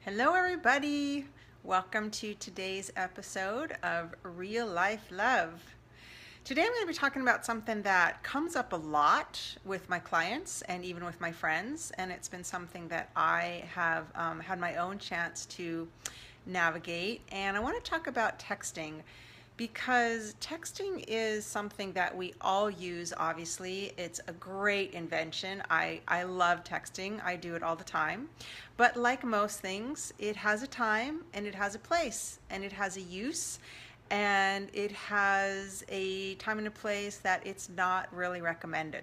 Hello, everybody. Welcome to today's episode of Real Life Love. Today, I'm going to be talking about something that comes up a lot with my clients and even with my friends, and it's been something that I have had my own chance to navigate. And I want to talk about texting because texting is something that we all use, obviously. It's a great invention. I love texting, I do it all the time. But like most things, it has a time and it has a place and it has a use and it has a time and a place that it's not really recommended.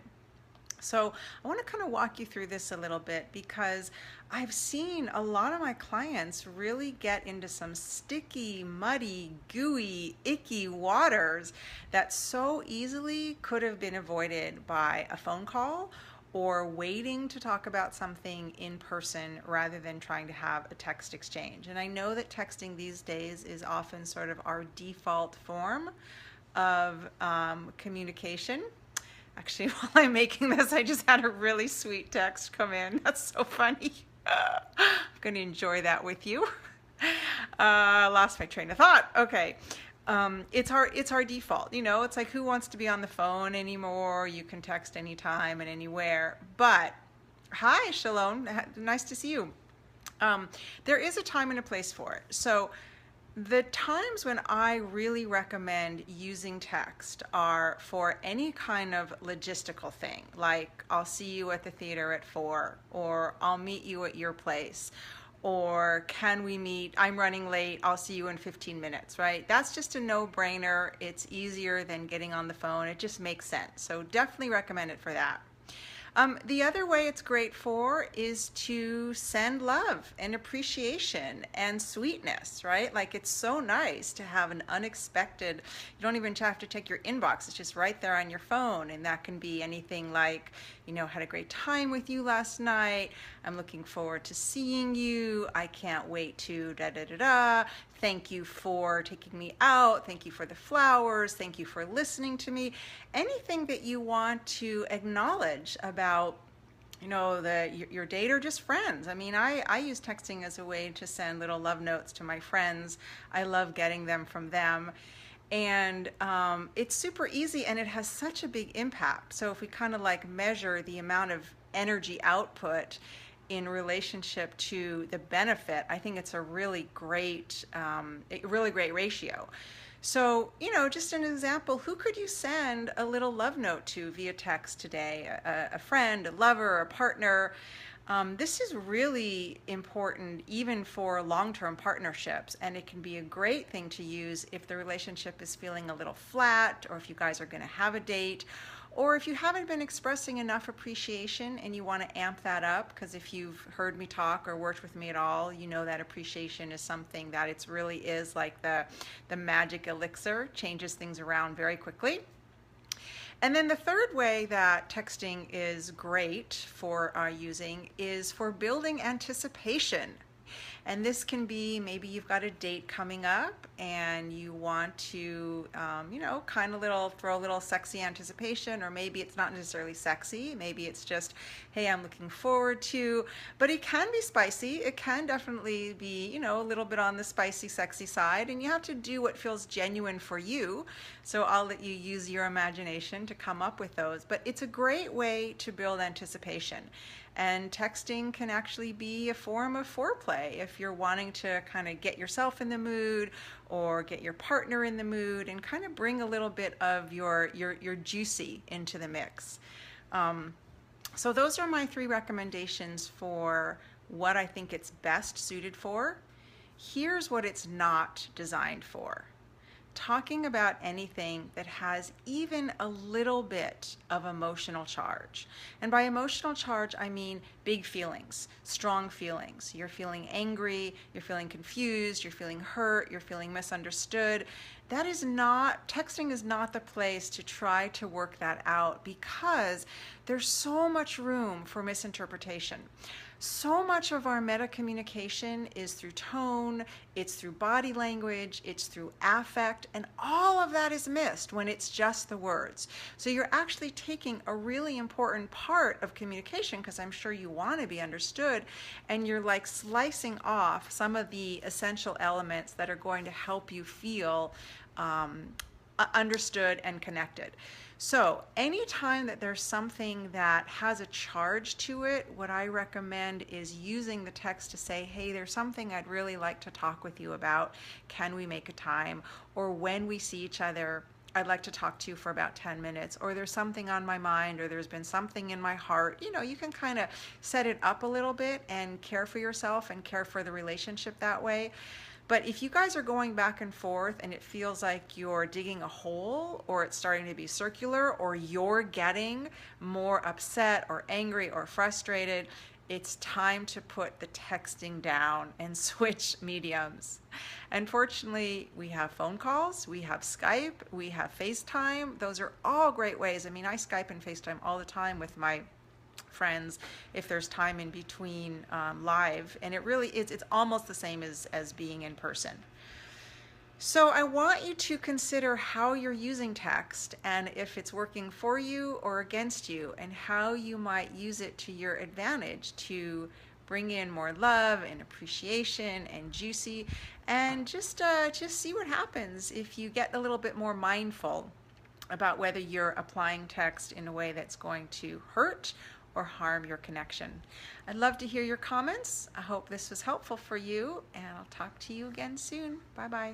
So I want to kind of walk you through this a little bit because I've seen a lot of my clients really get into some sticky, muddy, gooey, icky waters that so easily could have been avoided by a phone call or waiting to talk about something in person rather than trying to have a text exchange. And I know that texting these days is often sort of our default form of communication. Actually, while I'm making this, I just had a really sweet text come in. That's so funny. I'm going to enjoy that with you. Lost my train of thought. Okay. It's our default. It's like, who wants to be on the phone anymore? You can text anytime and anywhere. But hi, Shalom. Nice to see you. There is a time and a place for it. So the times when I really recommend using text are for any kind of logistical thing, like I'll see you at the theater at 4, or I'll meet you at your place, or can we meet? I'm running late, I'll see you in 15 minutes, right? That's just a no-brainer. It's easier than getting on the phone. It just makes sense. So definitely recommend it for that. The other way it's great for is to send love and appreciation and sweetness, right? Like, it's so nice to have an unexpected, you don't even have to check your inbox. It's just right there on your phone. And that can be anything like, had a great time with you last night. I'm looking forward to seeing you. I can't wait to da da da da. Thank you for taking me out. Thank you for the flowers. Thank you for listening to me. Anything that you want to acknowledge about your date or just friends. I mean, I use texting as a way to send little love notes to my friends. I love getting them from them. And it's super easy and it has such a big impact. So if we kind of like measure the amount of energy output in relationship to the benefit, I think it's a really great ratio. So, just an example, who could you send a little love note to via text today? A friend, a lover, a partner. This is really important even for long-term partnerships, and it can be a great thing to use if the relationship is feeling a little flat, or if you guys are going to have a date, or if you haven't been expressing enough appreciation and you want to amp that up, because if you've heard me talk or worked with me at all, you know that appreciation is something that it really is like the magic elixir, changes things around very quickly. And then the third way that texting is great for using is for building anticipation. And this can be, maybe you've got a date coming up and you want to, throw a little sexy anticipation, or maybe it's not necessarily sexy. Maybe it's just, hey, I'm looking forward to, but it can be spicy. It can definitely be, a little bit on the spicy, sexy side, and you have to do what feels genuine for you. So I'll let you use your imagination to come up with those, but it's a great way to build anticipation. And texting can actually be a form of foreplay if you're wanting to kind of get yourself in the mood or get your partner in the mood and kind of bring a little bit of your juicy into the mix. So those are my 3 recommendations for what I think it's best suited for. Here's what it's not designed for. Talking about anything that has even a little bit of emotional charge. And by emotional charge, I mean big feelings, strong feelings. You're feeling angry, you're feeling confused, you're feeling hurt, you're feeling misunderstood. Texting is not the place to try to work that out, because there's so much room for misinterpretation. So much of our meta communication is through tone, it's through body language, it's through affect, and all of that is missed when it's just the words. So you're actually taking a really important part of communication, because I'm sure you want to be understood, and you're like slicing off some of the essential elements that are going to help you feel understood and connected. So anytime that there's something that has a charge to it, what I recommend is using the text to say, hey, there's something I'd really like to talk with you about. Can we make a time? Or when we see each other, I'd like to talk to you for about 10 minutes, or there's something on my mind, or there's been something in my heart. You know, you can kind of set it up a little bit and care for yourself and care for the relationship that way. But if you guys are going back and forth and it feels like you're digging a hole, or it's starting to be circular, or you're getting more upset or angry or frustrated, it's time to put the texting down and switch mediums. Unfortunately, we have phone calls, we have Skype, we have FaceTime. Those are all great ways. I mean, I Skype and FaceTime all the time with my friends if there's time in between live, and it really is, it's almost the same as being in person. So I want you to consider how you're using text and if it's working for you or against you, and how you might use it to your advantage to bring in more love and appreciation and juicy, and just see what happens if you get a little bit more mindful about whether you're applying text in a way that's going to hurt or harm your connection. I'd love to hear your comments. I hope this was helpful for you, and I'll talk to you again soon. Bye-bye.